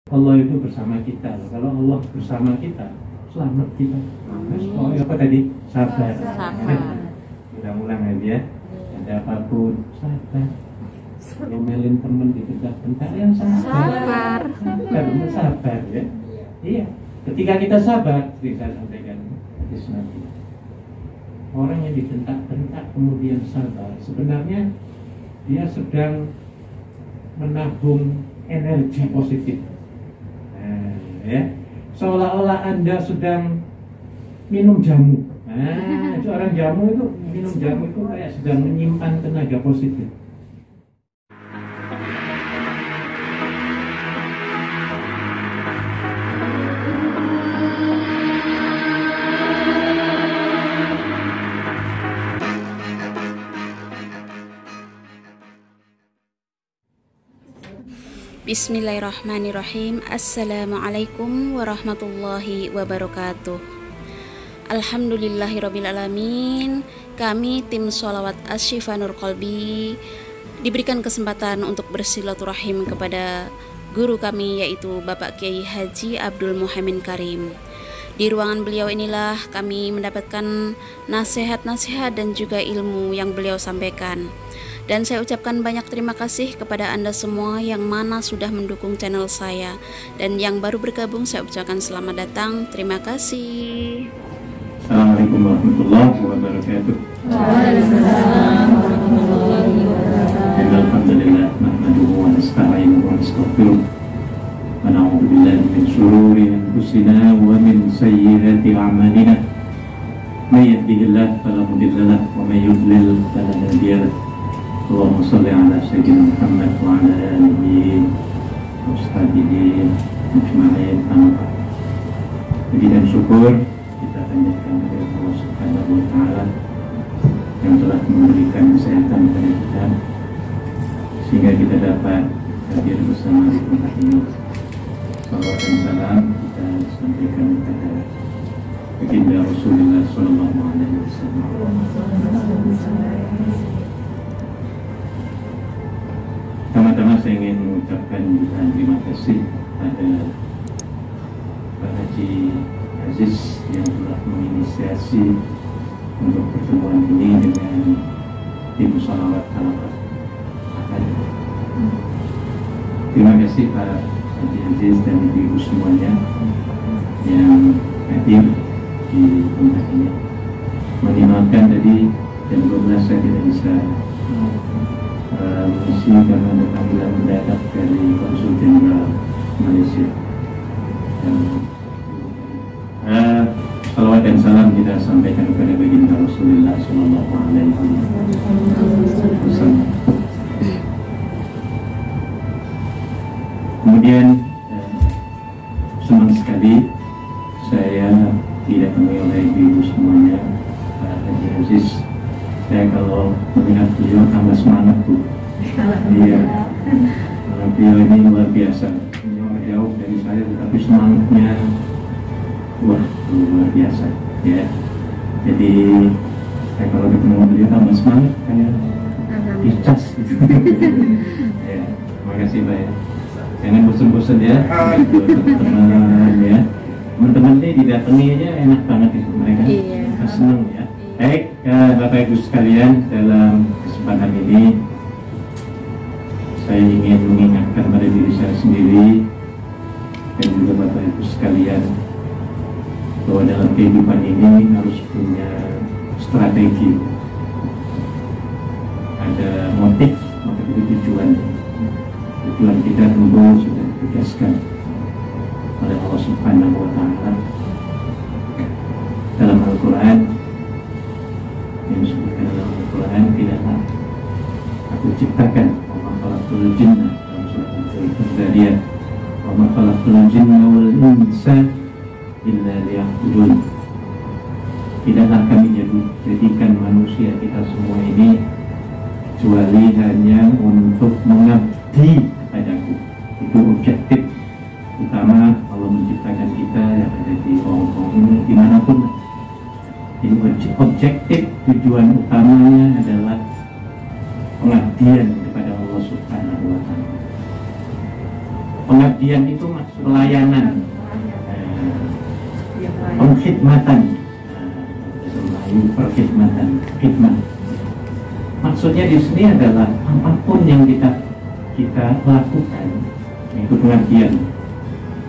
Allah itu bersama kita. Kalau Allah bersama kita, selamat kita. Oh, apa tadi? Sabar. Ulang-ulang aja ya. Ada apapun, sabar. Ngomelin temen dibentak-bentak, yang sabar. Sabar ya. Iya. Ketika kita sabar, seperti saya sampaikan hadis Nabi. Orang yang dibentak-bentak kemudian sabar, sebenarnya dia sedang menabung energi positif. Ya, seolah-olah Anda sedang minum jamu. Nah, itu orang jamu itu minum jamu itu kayak sedang menyimpan tenaga positif. Bismillahirrahmanirrahim. Assalamualaikum warahmatullahi wabarakatuh. Alhamdulillahirrabbilalamin. Kami tim sholawat Asy-Syifa Nur Qalbi diberikan kesempatan untuk bersilaturahim kepada guru kami, yaitu Bapak Kiai Haji Abdul Muhaimin Karim. Di ruangan beliau inilah kami mendapatkan nasihat-nasihat dan juga ilmu yang beliau sampaikan. Dan saya ucapkan banyak terima kasih kepada Anda semua yang mana sudah mendukung channel saya. Dan yang baru bergabung saya ucapkan selamat datang. Terima kasih. Assalamualaikum warahmatullahi wabarakatuh. Waalaikumsalam warahmatullahi wabarakatuh. Alhamdulillah, nahmaduhu wa nasta'inuhu wa nastaghfiruh. Wa na'udzu billahi min shururi anfusina wa min sayyiati a'malina. May yahdihillahu fala mudilla lahu wa may yudlil fala hadiya lahu. Allahumma shalli ala sayyidina Muhammad wa ala alihi wa sahbihi ajma'in. Puji dan syukur kita panjatkan kepada Allah Subhanahu wa taala yang telah memberikan kesehatan kepada kita sehingga kita dapat hadir bersama di tempat ini. Salawat dan salam kita sampaikan kepada baginda Rasulullah sallallahu alaihi wasallam. Pertama-tama saya ingin mengucapkan terima kasih pada Pak Haji Aziz yang telah menginisiasi untuk pertemuan ini dengan tim sholawat Halaqah. Terima kasih Pak Haji Aziz dan ibu-ibu semuanya yang hadir di tempat ini. Minimalkan tadi jam 12 saya tidak bisa mengisi karena ada panggilan mendadak dari Konsul Jenderal Malaysia. Salawat dan salam kita sampaikan kepada baginda Rasulullah sallallahu alaihi wasallam. Kemudian senang sekali saya didatangi oleh ibu semuanya, Pak Haji Aziz. Saya kalau melihat beliau tambah semangat tuh. Iya, beliau ini luar biasa. Beliau jauh dari saya, tetapi semangatnya wah luar biasa. Ya, jadi saya kalau ketemu beliau tambah semangat kayak dicas gitu. Ya, terima kasih Pak ya. Jangan bosan-bosan ya, teman-teman ya. Teman-teman ini didatangi aja enak banget itu mereka. Iya. Senang ya. Baik, Bapak Ibu sekalian, dalam kesempatan ini saya ingin mengingatkan pada diri saya sendiri dan juga Bapak Ibu sekalian bahwa dalam kehidupan ini harus punya strategi. Ada motif itu tujuan. Tujuan kita tentu sudah ditegaskan oleh Allah Subhanahu wa taala dalam Al-Qur'an. Yang disebutkan dalam Al-Quran, tidaklah aku ciptakan wa ma khalaqtul jinna dalam surat Al-Zariyat wa ma khalaqtul jinna wal insa illa liya'budun. Tidaklah kami jadikan manusia kita semua ini kecuali hanya untuk mengabdi kepadaku. Itu objektif utama Allah menciptakan kita yang ada di Hongkong ini, dimanapun. Jadi objektif tujuan utamanya adalah pengabdian kepada Allah Subhanahu wa taala. Pengabdian itu maksud pelayanan, pengkhidmatan, perkhidmatan, khidmat. Maksudnya di sini adalah apapun yang kita lakukan, itu pengabdian.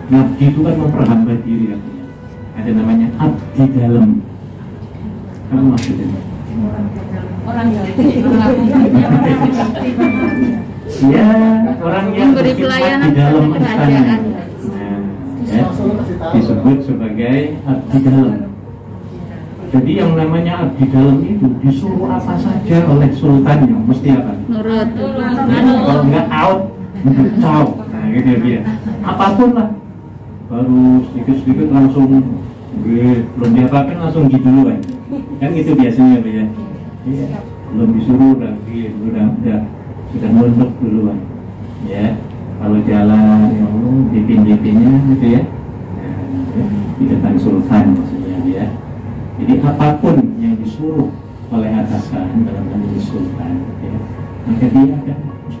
Ngabdi itu kan memperhamba diri katanya. Ada namanya abdi dalam. Apa maksudnya? Orang yang ya, orang yang memberi berkhidmat pelayanan di dalam kepada istana. kerajaan. Ya, disebut sebagai abdi dalam. Jadi yang namanya abdi dalam itu disuruh apa saja oleh sultannya, mesti apa? Nurut. Kalau nggak out, caw. Nah gitu ya. Apapun lah. Baru sedikit-sedikit langsung belum diapa-apain langsung gitu duluan. Kan gitu biasanya ya. Iya. Belum disuruh sudah nunduk duluan. Ya. Kalau jalan ya Allah dipin-dipinnya gitu ya. Di depan sultan maksudnya ya. Jadi apapun yang disuruh oleh atasan dalam hal ini sultan ya, maka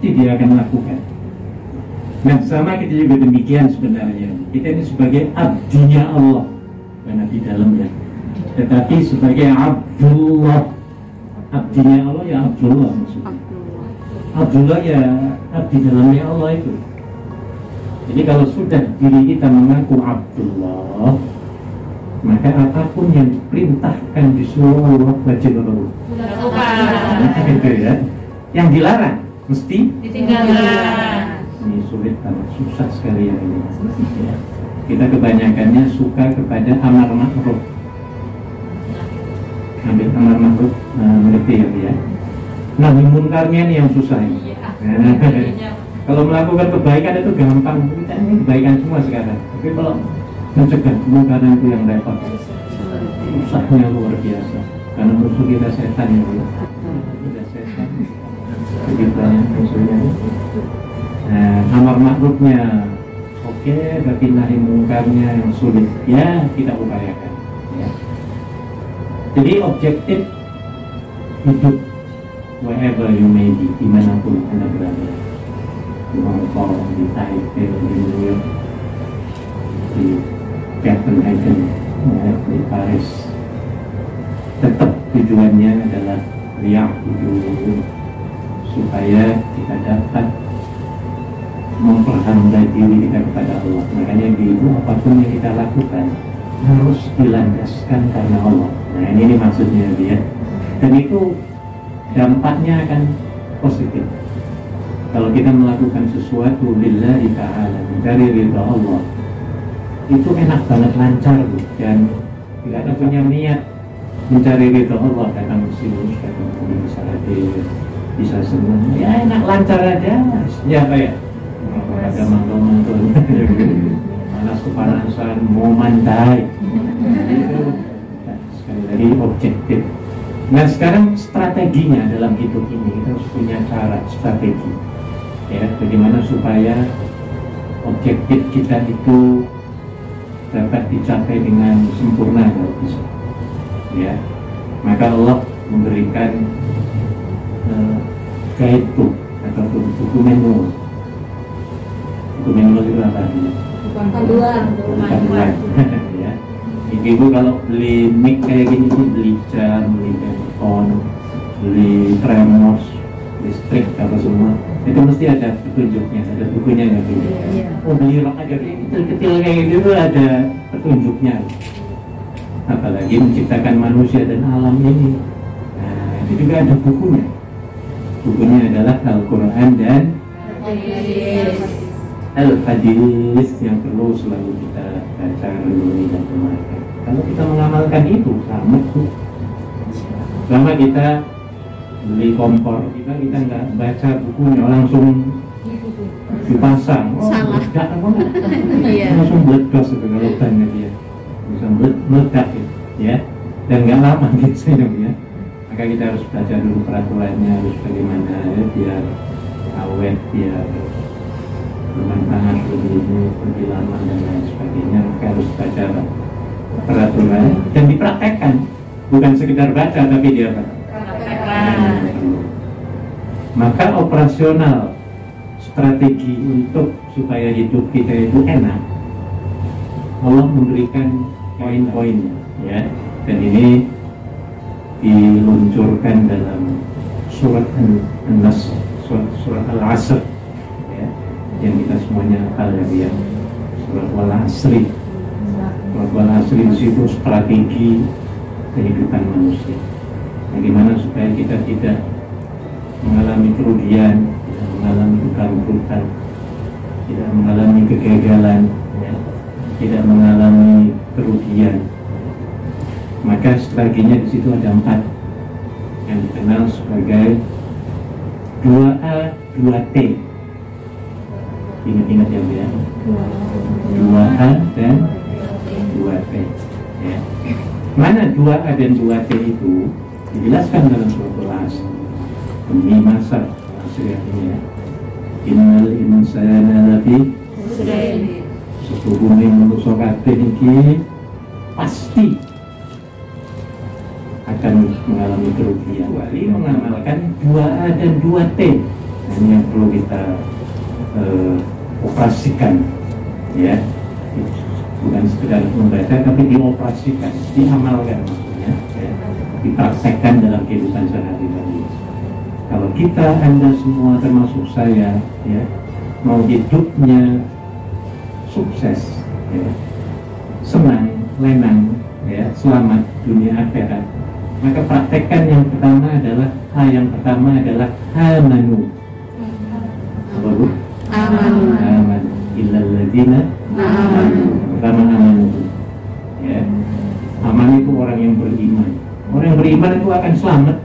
dia akan lakukan. Nah sama kita juga demikian sebenarnya. Kita ini sebagai abdinya Allah, bukan abdi dalamnya, tetapi sebagai Abdullah. Abdinya Allah ya Abdullah maksudnya. Abdullah ya abdi dalamnya Allah itu. Jadi kalau sudah diri kita mengaku Abdullah, maka apapun yang diperintahkan disuruh Allah wajib Allah. Gitu ya. Yang dilarang mesti ditinggalkan. Ini sulit banget, susah sekali yang ini. Ya. Kita kebanyakannya suka kepada amar ma'ruf. Ambil amar ma'ruf, mengerti ya. Nahi munkarnya ini yang susah ini. Kalau melakukan kebaikan itu gampang, kita ini kebaikan semua sekarang. Tapi kalau mencegah kemungkaran itu yang repot, susahnya luar biasa. Karena musuh kita setan ya, kita setan. Begitu banyak musuhnya. Amar ma'rufnya oke, tapi nahi mungkarnya yang sulit. Ya kita upayakan. Ya. Jadi objektif hidup wherever you may be, dimanapun Anda berada, di Hong Kong, di Taipei, di New York, di Copenhagen, ya, di Paris, tetap tujuannya adalah riak itu supaya kita dapat memperhamba diri kita kepada Allah. Makanya itu apapun yang kita lakukan harus dilandaskan karena Allah. Nah ini maksudnya dia. Dan itu dampaknya akan positif. Kalau kita melakukan sesuatu lillahi ta'ala, dari ridha Allah, itu enak banget, lancar tuh. Dan tidak ada punya niat mencari ridha Allah, datang sini, bisa hadir, bisa senang, ya enak lancar aja. Ya apa ya? Ada mantul-mantul, panas kepanasan, mau mandai. Itu sekali lagi objektif. Nah sekarang strateginya dalam hidup ini kita harus punya cara strategi, ya bagaimana supaya objektif kita itu dapat dicapai dengan sempurna kalau bisa. Ya, maka Allah memberikan guidebook atau dokumen law. Dokumen law itu apa? panduan. Ya. Ibu kalau beli mic kayak gini sih, beli jar, beli handphone, beli tremos, listrik apa semua, itu mesti ada petunjuknya, ada bukunya nggak gitu. Oh beli rok aja kecil-kecil kayak gitu ada petunjuknya. Apalagi menciptakan manusia dan alam ini. Nah itu juga ada bukunya. Bukunya adalah Al-Quran dan Al-Hadis yang perlu selalu kita baca, renungi dan amalkan. Kalau kita mengamalkan itu, selamat tuh. Selama kita beli kompor, kita nggak baca bukunya, langsung dipasang. Salah. Iya. Langsung meledos itu kalau bannya dia, bisa meledak ya. Dan nggak lama gitu ya. Maka kita harus baca dulu peraturannya, harus bagaimana ya, biar awet, biar bermanfaat lebih lama dan lain sebagainya. Maka harus baca peraturan dan dipraktekkan, bukan sekedar baca tapi dia praktekkan. Maka operasional strategi untuk supaya hidup kita itu enak, Allah memberikan poin-poinnya, ya. Dan ini diluncurkan dalam surat An-Nas, surat Al-Asr, ya, yang kita semuanya hafal, ya. Surat Wal-Asri. Surat Wal-Asri itu strategi kehidupan manusia. Bagaimana supaya kita tidak mengalami kerugian, tidak mengalami kebangkrutan, tidak mengalami kegagalan, ya, tidak mengalami kerugian. Maka strateginya di situ ada 4 yang dikenal sebagai 2A 2T. Ingat-ingat ya, 2A dan 2T, ya. Mana 2A dan 2T itu dijelaskan dalam surat Al-Asr. Ini masa asli artinya, innal insana lafi sesungguhnya manusia kabeh iki pasti akan mengalami kerugian. Wali mengamalkan 2A dan 2T. Nah, ini yang perlu kita operasikan, ya. Bukan sekedar membaca, tapi dioperasikan, diamalkan maksudnya, ya. Dipraktekkan dalam kehidupan sehari-hari. Kalau kita, Anda semua termasuk saya, ya, mau hidupnya sukses, ya, senang, lenang, ya, selamat dunia akhirat, maka praktekkan yang pertama adalah amanu. Apa bu? Amanu. Illal ladzina amanu. Pertama amanu. Ya. Aman itu orang yang beriman. Orang yang beriman itu akan selamat.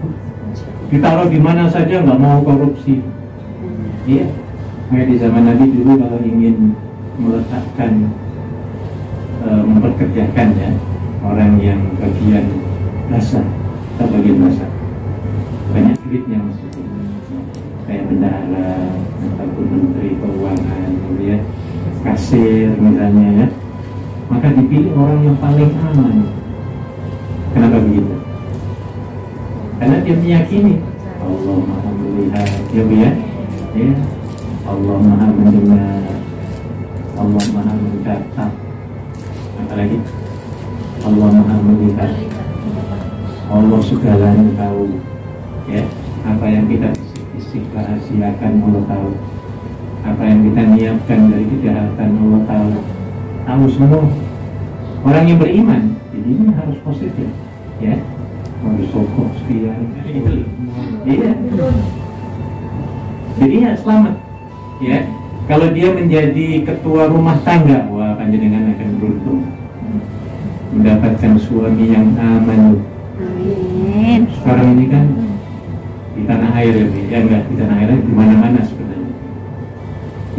Ditaruh di mana saja, nggak mau korupsi. Iya. Kayak di zaman Nabi dulu kalau ingin meletakkan, memperkerjakan, ya, orang yang bagian basah atau bagian basah, banyak duitnya maksudnya, kayak bendahara ataupun menteri keuangan, ya, kasir misalnya, ya, maka dipilih orang yang paling aman. Kenapa begitu? Karena dia meyakini Allah Maha melihat, ya bu, ya, ya, Allah Maha mendengar, Allah Maha mencatat, apalagi Allah Maha melihat, Allah segalanya tahu, ya, apa yang kita bisik rahasiakan Allah tahu, apa yang kita niatkan dari kejahatan Allah tahu semua. Orang yang beriman, jadi ini harus positif, ya, harus sokok sekian, iya, jadi ya selamat, ya. Kalau dia menjadi ketua rumah tangga, wah, panjenengan akan beruntung mendapatkan suami yang aman. Amin. Sekarang ini kan di tanah air, ya enggak, di tanah air, di mana-mana sebenarnya.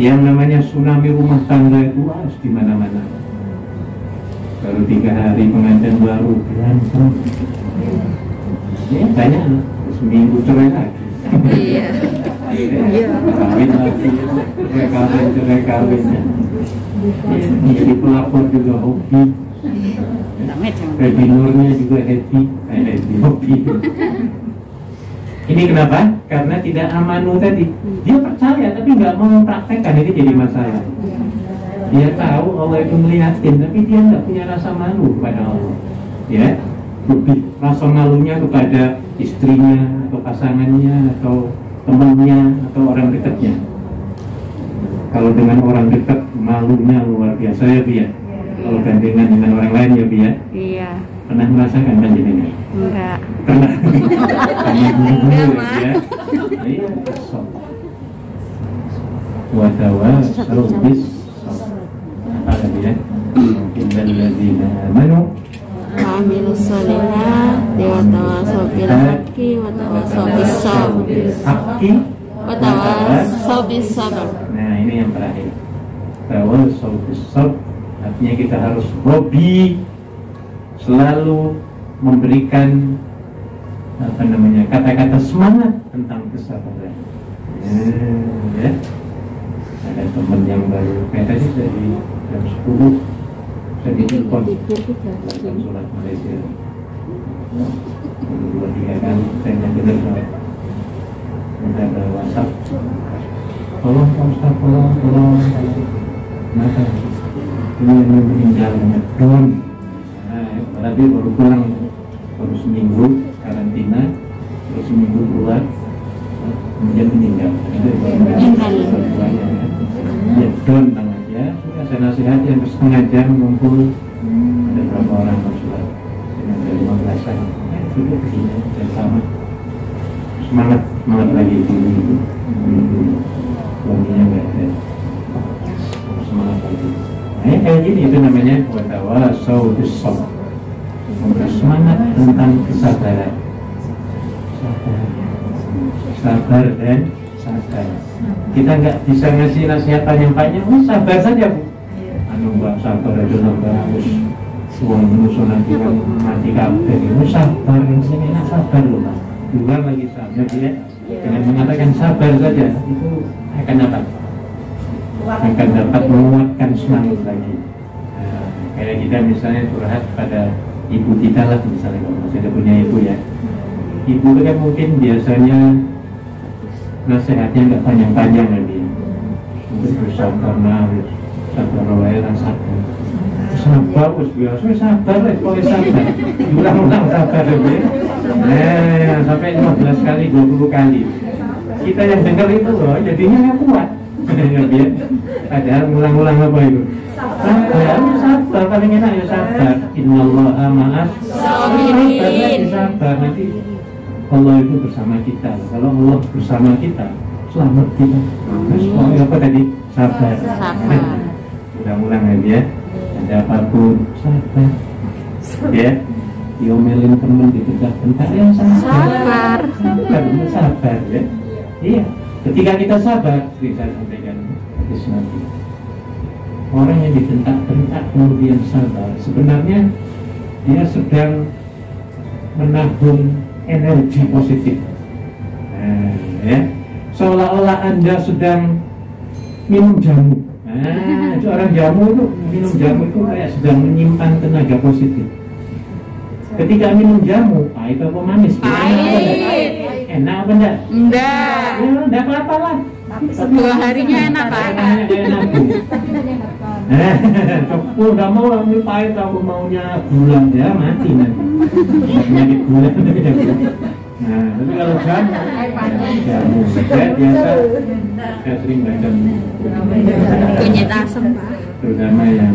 Yang namanya tsunami rumah tangga itu harus di mana-mana. Baru 3 hari pengantin baru berantem, ya banyak, seminggu cerai lagi. Iya. Kawin lagi, cerai kawin. Ya, menjadi pelakor juga hobi. Webinarnya juga happy, hobi. Ini kenapa? Karena tidak amanu tadi. Dia percaya tapi nggak mau mempraktekkan, ini jadi masalah. Dia tahu Allah itu melihatin, tapi dia nggak punya rasa malu kepada Allah. Ya, lebih rasa malunya kepada istrinya atau pasangannya atau temannya atau orang dekatnya. Kalau dengan orang dekat malunya luar biasa, ya Bu, ya. Kalau gandengan dengan orang lain, ya Bu, ya. Iya. Pernah merasakan panjenengan? Enggak. Pernah. Enggak, Mak. Ya. Iya, sok. Wa tawassaw bis sabr. Apa ya? Innal ladzina amanu Amilus solihat wa tawassaw bil haqqi wa tawassaw bis sabr. Haqqi Wa tawassaw bis sabr. Nah, ini yang terakhir. Tawassaw bis sabr, artinya kita harus hobi selalu memberikan kata-kata semangat tentang kesabaran. Ya. Ada teman yang baru kayak tadi dari jam 10 saya ditelepon dalam sholat Malaysia. 2-3 kali saya dengar ada WhatsApp. tolong Pak Ustaz, tolong. Maka ini meninggal ngedon. Nah, berarti baru pulang, baru seminggu karantina, terus seminggu keluar, kemudian meninggal. Itu ngedon tangannya. Sudah saya nasihati yang setengah jam ngumpul. Ada berapa orang Pak Ustaz? Dengan 15-an. Sudah begini, dan sama. Semangat lagi dulu. Suaminya nggak ada. Semangat lagi. Nah, kayak gini itu namanya watawasau bis-sabr. Bersemangat tentang kesabaran. Sabar dan sabar. Kita nggak bisa ngasih nasihat panjang-panjang. Sabar saja Bu. Mbak sabar aja sampai harus uang musuh nanti kan mati kabeh. Sabar ini enak sabar loh Pak. Dua lagi sabar ya. Dengan mengatakan sabar saja itu akan dapat menguatkan semangat lagi. Nah, kayak kita misalnya curhat pada ibu kita lah misalnya, kalau masih ada punya ibu ya. Ibu itu kan mungkin biasanya nasihatnya nggak panjang-panjang lagi. Untuk bersabar lah, sabar lah, sabar. Sabar, terus biasa sabar lah, boleh sabar. Ulang-ulang sabar lebih. Nah, sampai 15 kali, 20 kali. Kita yang dengar itu loh, jadinya nggak kuat. Padahal ulang-ulang apa itu? Sabar, paling enak ya sabar. Innallaha ma'as sabirin. Sabar, nanti Allah itu bersama kita. Kalau Allah bersama kita, selamat kita. Terus apa tadi? Sabar. Ulang-ulang lagi ya. Ada apapun sabar. Ya. Diomelin teman dibentak-bentak ya sabar. Sabar ya. Iya. Ketika kita sabar, kita sampaikan hadis Nabi. Orang yang dibentak-bentak kemudian sabar, sebenarnya dia sedang menabung energi positif. Nah, ya. Seolah-olah Anda sedang minum jamu. Nah, itu orang jamu itu minum jamu itu kayak sedang menyimpan tenaga positif. Ketika minum jamu, itu apa manis? Enak apa enggak? Enggak. Ya, enggak apa-apa lah. Tapi 2 harinya enak Pak. Enak Bu. Aku udah mau ambil pahit, aku maunya gula ya mati nanti. Penyakit gula. Nah, tapi kalau jamu, saya biasa, saya sering baca Kunyit asam Pak. terutama yang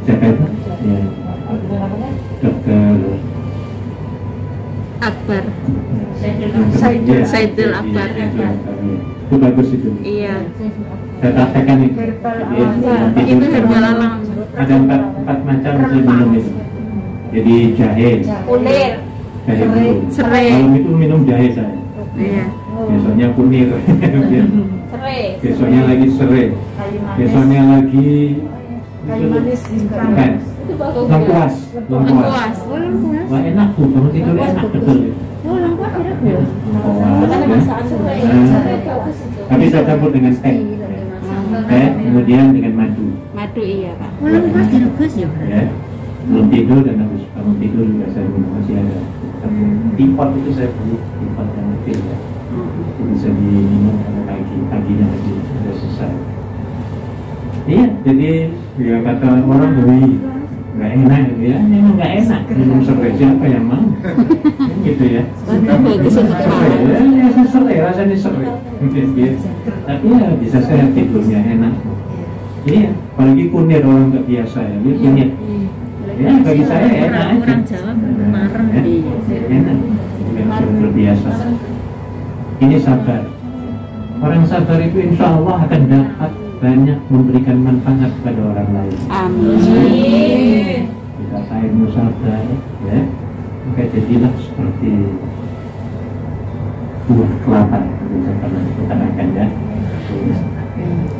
siapa itu? Ya, Dokter Akbar. Ya, Saidul Akbar. Itu bagus itu. Iya. Saya praktekkan itu. Itu herbal alam. Ada empat macam minum itu. Jadi jahe, Kunir. jahe dulu. Serai. Malam itu minum jahe saya. Iya. Besoknya kunir. Serai. Besoknya lagi serai. Besoknya lagi Kayu manis. bukan. Lengkuas. Lengkuas. Wah enak tuh, bangun tidur enak betul. Lengkuas ya. Tapi saya campur dengan teh. Teh kemudian dengan madu. Madu iya Pak. Lengkuas direbus ya. Ya. Belum tidur dan habis bangun tidur juga saya minum, masih ada. Tipot itu saya beli, tipot yang kecil ya. Itu bisa diminum pada paginya tadi sudah selesai. Iya, jadi ya kata orang nggak enak ya, memang nggak enak minum serai, siapa yang mau? Gitu ya. Bagus untuk Serai, ya serai, rasanya serai. Tapi ya bisa sehat tidurnya enak. Iya, apalagi kunir orang nggak biasa ya, dia kunyit. Ya bagi saya enak aja. Orang Jawa marem. Enak, sudah terbiasa. Ini sabar. Orang sabar itu insya Allah akan dapat banyak memberikan manfaat kepada orang lain. Amin. Jika saya sabar, ya, maka jadilah seperti buah kelapa. Bisa pernah dikatakan ya.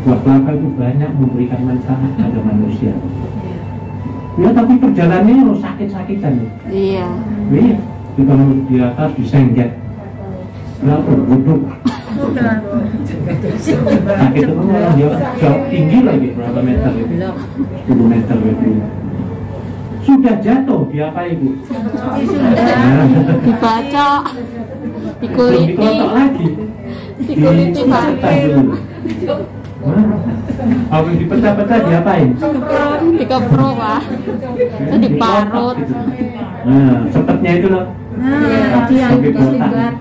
Buah kelapa itu banyak memberikan manfaat pada manusia. Ya, tapi perjalanannya sakit-sakitan. Iya. Iya, itu kalau di atas disengget. Berapa duduk? Sakit itu kan jauh tinggi lagi, berapa meter itu? 10 meter itu. Sudah jatuh, diapa Ibu? Dibaca, Belum dikuliti. dikotok lagi. Dikuliti dipecah dulu. Kalau dipecah-pecah diapain? dikepro Pak, itu diparut. Gitu. Nah, sepetnya itu loh. Dia Sampai botak.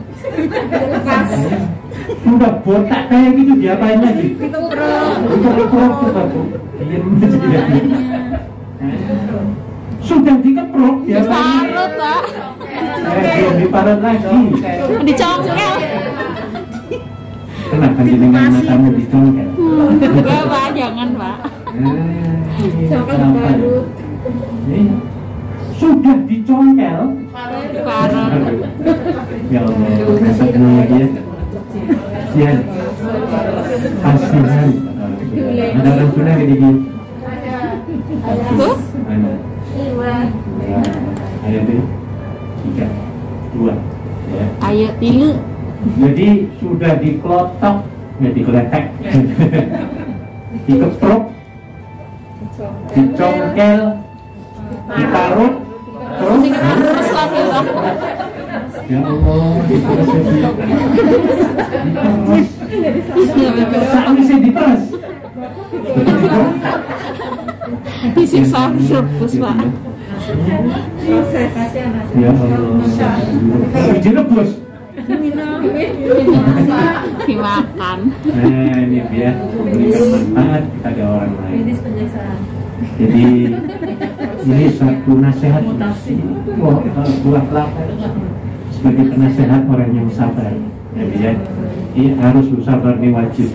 Udah botak kayak gitu diapain lagi? Dikeprok tuh aku. Diam aja dia. Sudah dikeprok diapain? Diparut Pak, Belum diparut lagi. dicongkel. Kenapa jenengan matamu dicongkel? Enggak Pak, jangan Pak. Kenapa? Ini sudah dicongkel. Diparut. Ya Allah, besok lagi ya. Ya, kasihan. Ada orang Sunda kayak gini. Tuh, Ada. Ya, ayo deh. 3, 2, ya. ayo tilu. Jadi sudah dikelotok, ya dikeletek, dikeprok, dicongkel, diparut, terus Terus lagi Pak. ya Allah, diperes. Sampai saya diperes. Disiksa rebus Pak. Ya Allah, direbus. Dimakan. Nah ini dia memberikan manfaat kepada orang lain. Jadi ini satu nasihat buah kelapa sebagai penasehat orang yang sabar. Jadi ya, ini harus sabar, ini wajib.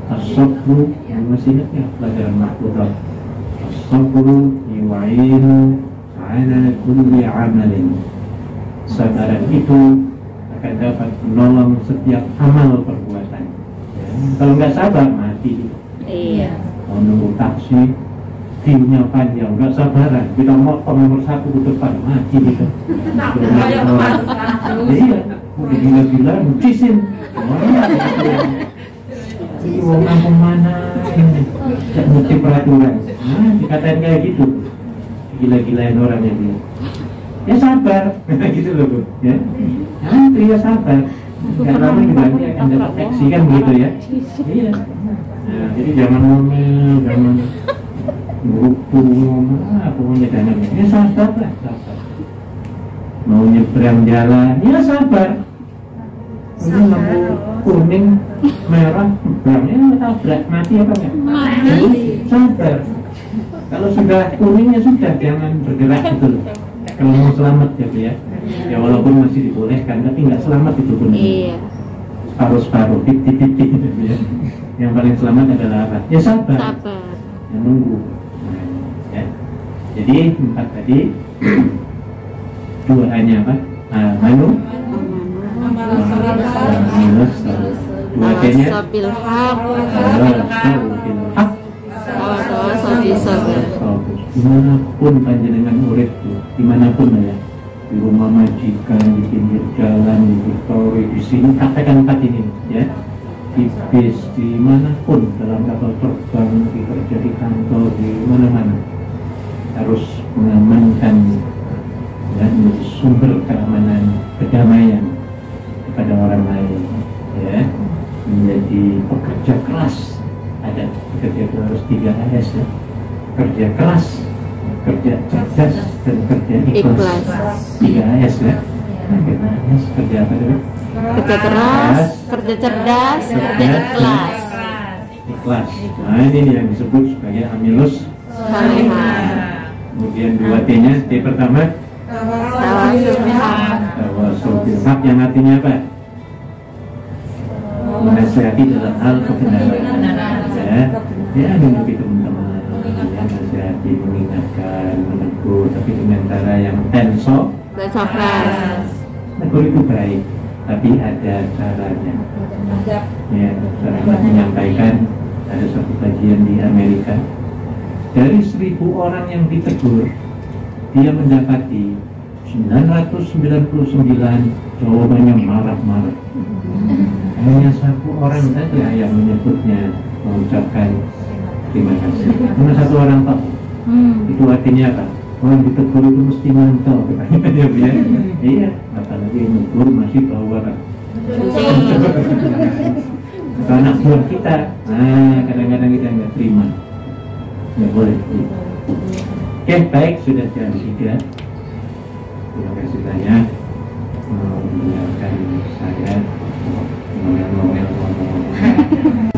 As-sabru, masih ingat ya pelajaran mahfudah. As-sabru yu'inu ala kulli amalin. Sabaran itu akan dapat menolong setiap amal perbuatan. Ya, kalau nggak sabar mati. Iya. Mau nunggu taksi, timnya panjang, nggak sabaran. Kita mau nomor 1 ke depan mati gitu. Iya, udah gila-gila, nucisin. Ini mau kampung mana ini? Tidak ngerti peraturan. Nah, dikatain kayak gitu. Gila-gilain orangnya dia. Ya sabar, gitu loh Bu. Ya, nanti ya sabar. Nggak lama juga nanti akan dapat aksi kan begitu ya. Iya. Nah, jadi jangan ngomel, jangan ngomel, pokoknya jangan. Ya sabar lah, sabar. Mau nyebrang jalan, ya sabar. Ini lampu kuning, merah, nyebrangnya tabrak, mati apa enggak? Mati. Sabar. Kalau sudah kuning ya sudah, jangan bergerak gitu loh. Kalau mau selamat ya Bu ya. Ya walaupun masih dibolehkan, tapi nggak selamat itu pun. Iya. Separuh-separuh, titik-titik gitu ya. Yang paling selamat adalah apa? Ya sabar. Sabar. Ya nunggu. Nah, ya. Jadi 4 tadi. 2 hanya apa? Manu. Minus. 2 T-nya. Sabil haq. Hak. Sabil sabar. Dimanapun panjenengan urip tuh, dimanapun ya, di rumah majikan, di pinggir jalan, di Victoria, di sini katakan 4 ini ya, di bis, dimanapun, dalam kapal terbang, di kerja di kantor, di mana-mana harus mengamankan ya, sumber keamanan, kedamaian kepada orang lain ya, menjadi pekerja keras. Ada pekerja keras 3S ya, kerja keras, kerja cerdas, dan kerja ikhlas. 3S ya. Kerja apa dulu? Kerja keras, kerja cerdas, kerja ikhlas. Ikhlas. Nah ini yang disebut sebagai amilus Salihah. Kemudian 2 T-nya, T pertama Tawasul haq. tawasul bil haq, yang artinya apa? Menasihati dalam hal kebenaran ya. Ya mungkin teman-teman ya, nasihati, mengingatkan, menegur, tapi dengan cara yang tenso Dan sabar. negur itu baik, tapi ada caranya ya. Saya menyampaikan ada satu kajian di Amerika, dari 1000 orang yang ditegur, dia mendapati 999 jawabannya marah-marah. Hanya 1 orang saja yang menyebutnya, mengucapkan terima kasih. Cuma 1 orang Pak. Itu artinya apa? Orang ditegur itu mesti mantau katanya ya. Iya, apalagi menegur masih bawa Atau anak buah kita, nah kadang-kadang kita nggak terima, nggak boleh. Oke, baik, sudah jam 3. Terima kasih banyak mendengarkan saya ngomel-ngomel.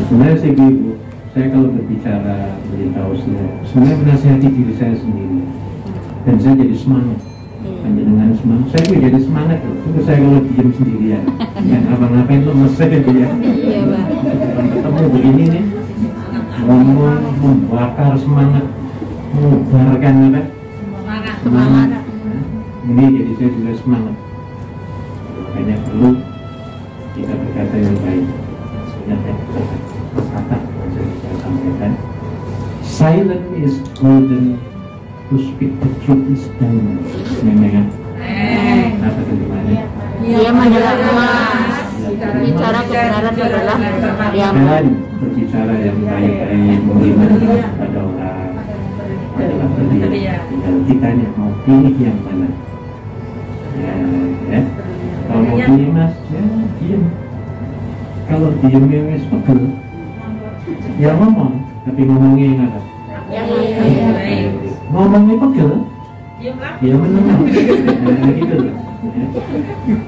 Sebenarnya sih ibu, saya kalau berbicara beritahu sebenarnya menasihati diri saya sendiri, dan saya jadi semangat. Dengan semangat, saya juga jadi semangat loh. Itu saya kalau diam sendirian, yang apa-ngapain tuh mesej gitu ya. Iya, Pak. Ketemu begini nih, ngomong membakar semangat, mengubarkan apa? Semangat. Ini jadi saya juga semangat. Makanya perlu kita berkata yang baik. Sebenarnya kata yang saya sampaikan, silent is golden, to speak the truth is diamond. Memang apa terjemahannya? Diam adalah emas, bicara kebenaran adalah diamond. Dan berbicara yang baik-baik, beriman pada orang adalah berdiam. Tinggal kita yang mau pilih yang mana. Ya. Kalau mau pilih mas, ya diam. Kalau diam yang pegel, ya ngomong, tapi ngomongnya yang apa? Ngomongnya pegel, ya menengah. Begitu loh.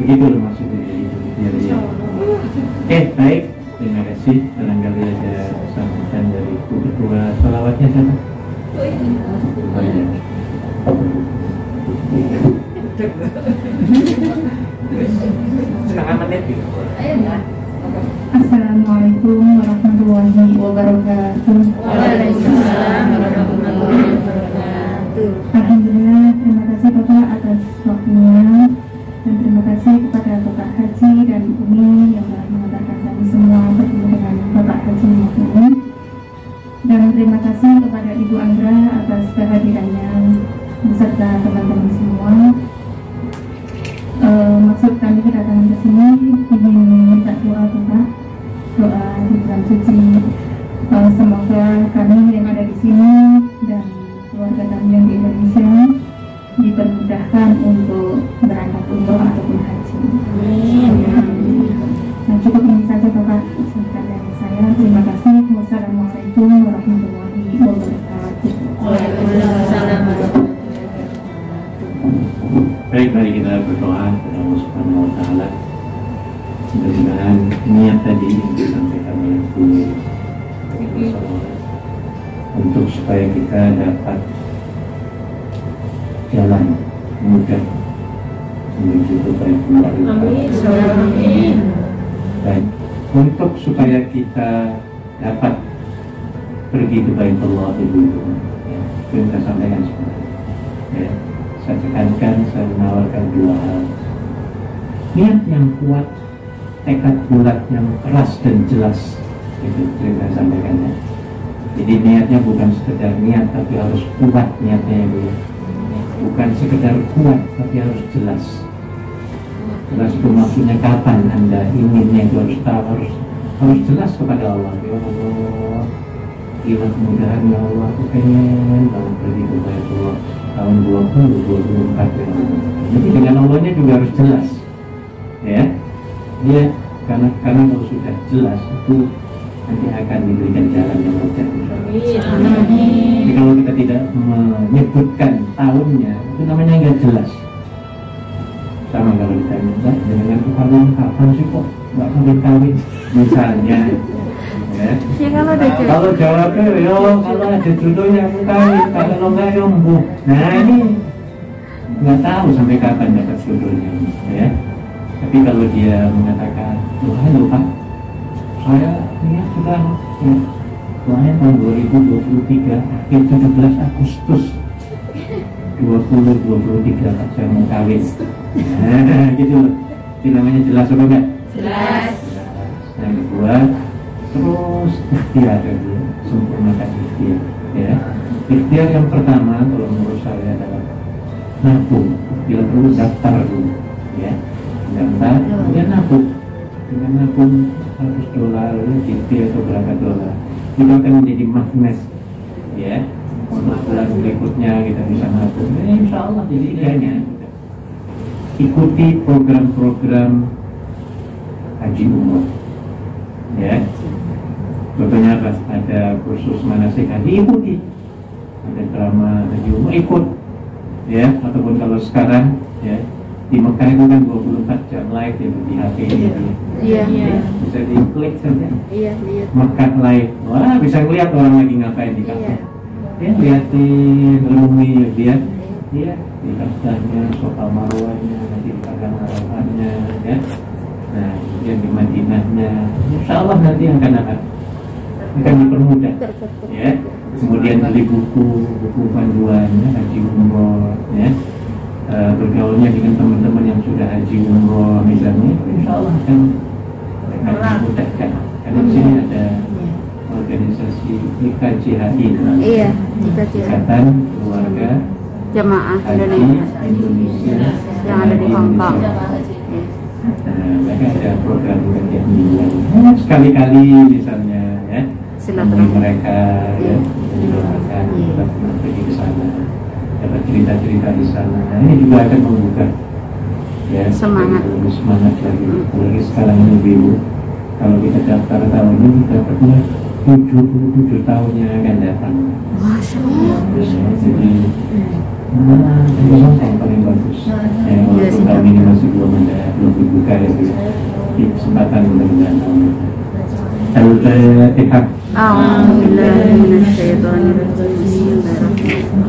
Begitu loh maksudnya. Ya. Oke, baik. Terima kasih. Barangkali ada sambutan dari ketua salawatnya siapa? Setengah menit gitu. Assalamualaikum warahmatullahi wabarakatuh. Waalaikumsalam warahmatullahi wabarakatuh. Alhamdulillah, terima kasih Bapak atas waktunya, dan terima kasih kepada Bapak Haji dan Umi yang telah mengantarkan kami semua bertemu dengan Bapak Haji Umi, dan terima kasih kepada Ibu Anggra atas kehadirannya beserta teman-teman semua. Maksud kami kedatangan ke sini ingin minta doa Bapak, doa di bulan suci. Semoga kami yang ada di sini dan keluarga kami yang di Indonesia dipermudahkan untuk berangkat umroh ataupun haji. Nah, cukup ini saja Bapak singkat dari saya. Terima kasih. Wassalamualaikum warahmatullahi wabarakatuh. Waalaikumsalam. Baik, mari kita berdoa kepada Allah Subhanahu wa Ta'ala. Mudah-mudahan niat tadi yang disampaikan oleh Bu untuk supaya kita dapat jalan mudah menuju ke Baitullah. Amin. Dan untuk supaya kita dapat pergi ke Baitullah itu ya, kita sampaikan sebenarnya. Ya. Saya tekankan, saya menawarkan dua hal. Niat yang kuat, tekad bulat yang keras dan jelas, itu saya sampaikan ya. Jadi niatnya bukan sekedar niat, tapi harus kuat niatnya ya. Bukan sekedar kuat, tapi harus jelas. Jelas itu maksudnya kapan Anda inginnya itu harus tahu, harus jelas kepada Allah. Ya Allah, berilah kemudahan ya Allah, aku pengen banget pergi ke Baitullah tahun 2024 ya. Jadi dengan Allahnya juga harus jelas, ya. Dia karena kalau sudah jelas itu nanti akan diberikan jalan yang mudah. Jadi kalau kita tidak menyebutkan tahunnya, itu namanya nggak jelas. Sama kalau ditanya, dengan kawin kapan sih kok nggak kawin, misalnya. Ya, kalau jawabnya ya kalau ada jodohnya aku kawin, kalau enggak ya embuh. Nah ini nggak tahu sampai kapan dapat jodohnya ya. Tapi kalau dia mengatakan halo Pak, saya niat sudah ya, tahun 2023 akhir 17 Agustus 2023 Pak, saya mau kawin. Nah gitu loh, itu namanya jelas apa enggak? Jelas. Yang kedua, terus ikhtiar dulu, sempurnakan ikhtiar ya. Ikhtiar yang pertama kalau menurut saya adalah nabung. Bila perlu daftar dulu ya, daftar kemudian nabung. Dengan nabung $100 gitu atau berapa dolar, itu akan menjadi magnet ya. Untuk bulan berikutnya kita bisa nabung. Insya Allah. Jadi idenya ikuti program-program haji umroh. Ya, contohnya apa? Ada kursus manasik haji, ikuti. Ada drama haji umroh, ikut. Ya, ataupun kalau sekarang ya di Mekah itu kan 24 jam live ya di HP ini. Iya. Bisa diklik saja. Iya, lihat. Mekah live. Wah, bisa lihat orang lagi ngapain di Ka'bah. Ya, liatin, renungi, lihat. Iya, di Ka'bahnya, Safa Marwahnya, nanti di Padang Arafatnya, ya. Nah, yang di Madinahnya, insya Allah nanti akan dipermudah. Ya. Kemudian beli buku panduannya haji umroh, ya. Bergaulnya dengan teman-teman yang sudah haji umroh misalnya, insya Allah akan dimudahkan. Karena di sini ada organisasi IKJHI, Iya, IKJHI. Ikatan Keluarga Jamaah Haji Indonesia yang ada di Hong Kong. Mereka ada program kajian mingguan. Sekali-kali misalnya ya, temui mereka ya, mendoakan kita pergi ke sana, dapat cerita-cerita di sana. Nah, ini juga akan membuka ya Semangat lagi. Apalagi sekarang ini Ibu, kalau kita daftar tahun ini dapatnya 77 tahunnya akan datang. Masya Allah. Jadi yang paling bagus. Walaupun tahun ini masih belum dibuka ya, di kesempatan mudah-mudahan tahun ini. Al-Fatihah.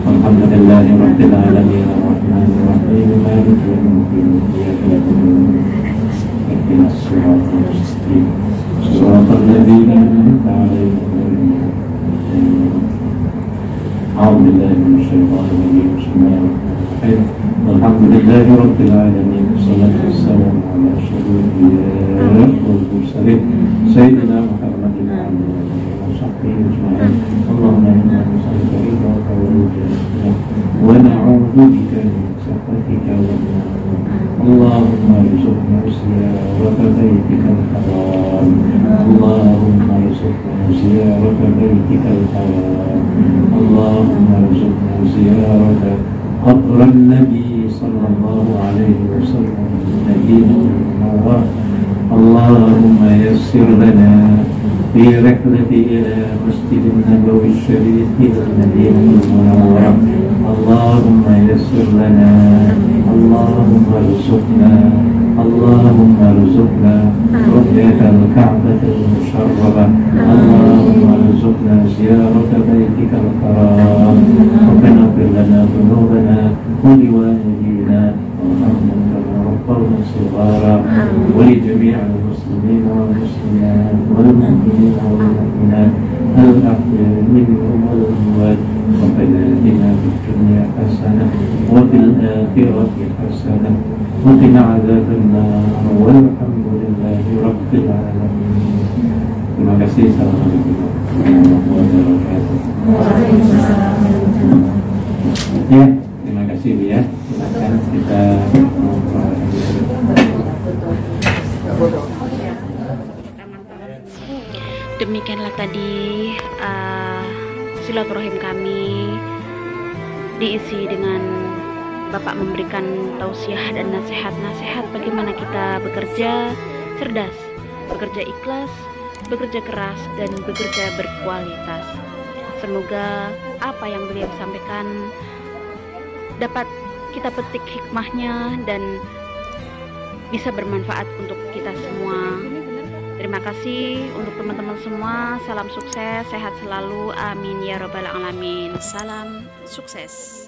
Alhamdulillahirabbil alamin arrahmanir rahim maliki yaumiddin iyyaka na'budu wa ihdinas siratal mustaqim siratal ladzina an'amta 'alaihim أعوذ بالله من الشيطان الرجيم بسم الله الرحمن الرحيم الحمد لله رب العالمين والصلاة والسلام على أشرف الأنبياء والمرسلين سيدنا محمد وعلى آله وصحبه أجمعين اللهم إنا نسألك رضاك ورضاك ونعوذ بك من سخطك والنار اللهم ارزقنا زيارة بيتك الحرام اللهم ارزقنا زيارة بيتك الحرام اللهم ارزقنا زيارة قبر النبي صلى الله عليه وسلم المدينة المنورة اللهم يسر لنا في رحلة إلى مسجد النبوي الشريف إلى المدينة المنورة اللهم يسر لنا اللهم ارزقنا رؤية الكعبة المشرفة اللهم ارزقنا زيارة بيتك الحرام ربنا اغفر لنا ذنوبنا ولوالدينا وارحمنا كما ربونا صغارا ولجميع المسلمين والمسلمات والمؤمنين والمؤمنات الأحياء منهم والأموات ربنا آتنا في الدنيا حسنة وفي الآخرة حسنة وقنا عذاب النار والحمد لله رب العالمين. Terima kasih. Assalamualaikum warahmatullahi wabarakatuh. Ya, terima kasih Bu ya. Silakan kita ngobrol. Demikianlah tadi silaturahim kami diisi dengan Bapak memberikan tausiah dan nasihat-nasihat bagaimana kita bekerja cerdas, bekerja ikhlas, bekerja keras, dan bekerja berkualitas. Semoga apa yang beliau sampaikan dapat kita petik hikmahnya dan bisa bermanfaat untuk kita semua. Terima kasih untuk teman-teman semua. Salam sukses, sehat selalu. Amin ya robbal alamin. Salam sukses.